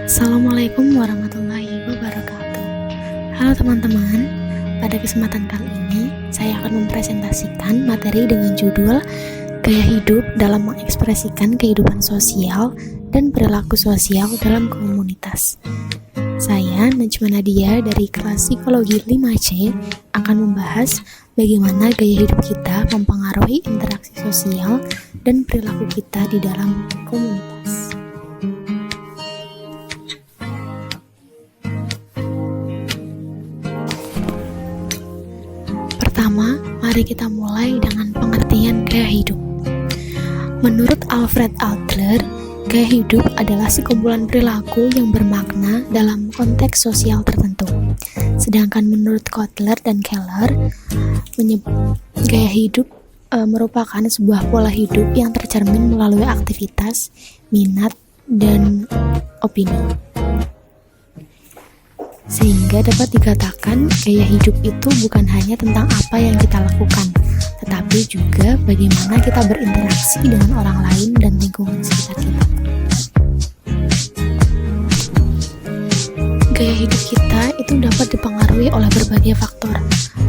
Assalamualaikum warahmatullahi wabarakatuh. Halo teman-teman, pada kesempatan kali ini saya akan mempresentasikan materi dengan judul Gaya Hidup dalam mengekspresikan kehidupan sosial dan perilaku sosial dalam komunitas. Saya, Najma Nadia dari kelas Psikologi 5C, akan membahas bagaimana gaya hidup kita mempengaruhi interaksi sosial dan perilaku kita di dalam komunitas. Pertama, mari kita mulai dengan pengertian gaya hidup. Menurut Alfred Adler, gaya hidup adalah sekumpulan perilaku yang bermakna dalam konteks sosial tertentu. Sedangkan menurut Kotler dan Keller, gaya hidup merupakan sebuah pola hidup yang tercermin melalui aktivitas, minat, dan opini. Sehingga dapat dikatakan gaya hidup itu bukan hanya tentang apa yang kita lakukan, tetapi juga bagaimana kita berinteraksi dengan orang lain dan lingkungan sekitar kita. Gaya hidup kita itu dapat dipengaruhi oleh berbagai faktor.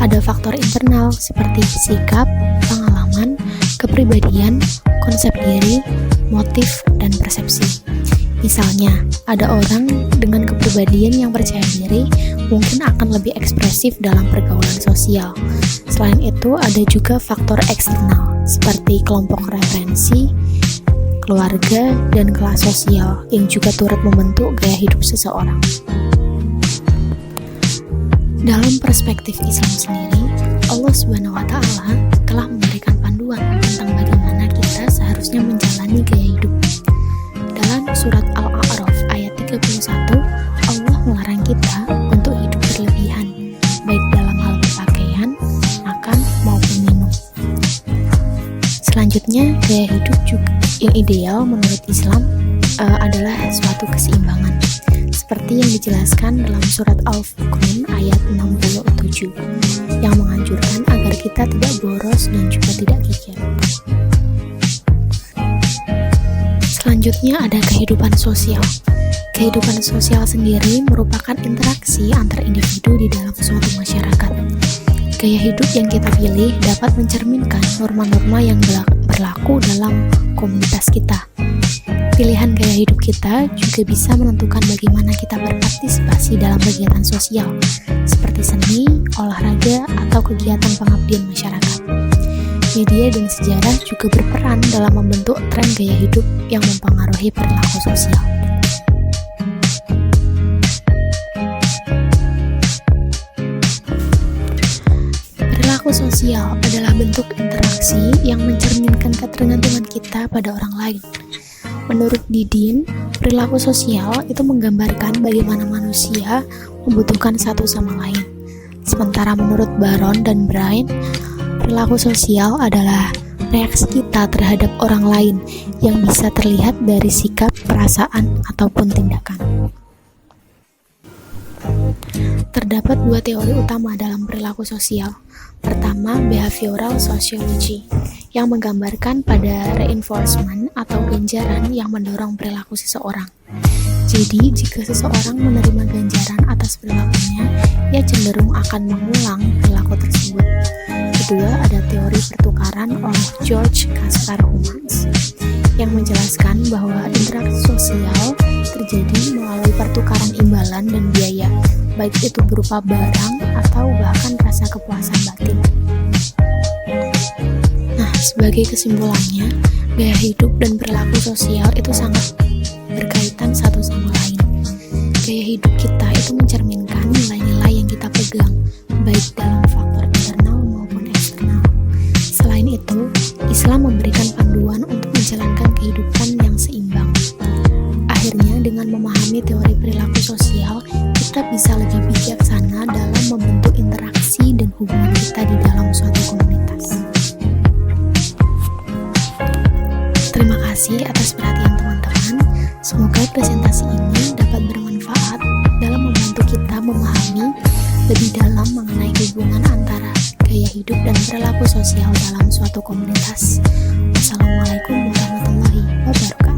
Ada faktor internal seperti sikap, pengalaman, kepribadian, konsep diri, motif, dan persepsi. Misalnya, ada orang dengan kepribadian yang percaya diri mungkin akan lebih ekspresif dalam pergaulan sosial. Selain itu, ada juga faktor eksternal seperti kelompok referensi, keluarga, dan kelas sosial yang juga turut membentuk gaya hidup seseorang. Dalam perspektif Islam sendiri, Allah SWT telah memberikan panduan tentang bagaimana kita seharusnya menjalani gaya hidup. Dalam surat Al-A'raf ayat 31, Allah melarang kita untuk hidup berlebihan, baik dalam hal berpakaian, makan, maupun minum. Selanjutnya, gaya hidup juga yang ideal menurut Islam adalah suatu keseimbangan, seperti yang dijelaskan dalam surat Al-Furqan ayat 67, yang menganjurkan agar kita tidak boros dan juga tidak kikir. Selanjutnya ada kehidupan sosial. Kehidupan sosial sendiri merupakan interaksi antar individu di dalam suatu masyarakat. Gaya hidup yang kita pilih dapat mencerminkan norma-norma yang berlaku dalam komunitas kita. Pilihan gaya hidup kita juga bisa menentukan bagaimana kita berpartisipasi dalam kegiatan sosial, seperti seni, olahraga, atau kegiatan pengabdian masyarakat. Media dan sejarah juga berperan dalam membentuk tren gaya hidup yang mempengaruhi perilaku sosial. Perilaku sosial adalah bentuk interaksi yang mencerminkan ketergantungan kita pada orang lain. Menurut Didin, perilaku sosial itu menggambarkan bagaimana manusia membutuhkan satu sama lain. Sementara menurut Baron dan Brian, perilaku sosial adalah reaksi kita terhadap orang lain yang bisa terlihat dari sikap, perasaan, ataupun tindakan. Terdapat dua teori utama dalam perilaku sosial. Pertama, behavioral sociology, yang menggambarkan pada reinforcement atau ganjaran yang mendorong perilaku seseorang. Jadi, jika seseorang menerima ganjaran atas perilakunya, ia cenderung akan mengulang perilaku tersebut. Kedua, ada teori pertukaran oleh George Kaspar Hummans yang menjelaskan bahwa interaksi sosial terjadi melalui pertukaran imbalan dan biaya, baik itu berupa barang atau bahkan rasa kepuasan batin. Nah, sebagai kesimpulannya, gaya hidup dan perilaku sosial itu sangat berkaitan satu sama lain. Gaya hidup kita itu mencerminkan nilai-nilai yang kita pegang, baik dalam faktor internal maupun eksternal. Selain itu, Islam memberikan panduan untuk menjalankan kehidupan yang seimbang. Akhirnya, dengan memahami teori perilaku sosial, kita bisa lebih bijaksana dalam membentuk interaksi dan hubungan kita di dalam suatu komunitas. Terima kasih atas perhatian teman-teman. Semoga presentasi ini dapat bermanfaat dalam membantu kita memahami lebih dalam mengenai hubungan antara gaya hidup dan perilaku sosial dalam suatu komunitas. Wassalamualaikum warahmatullahi wabarakatuh.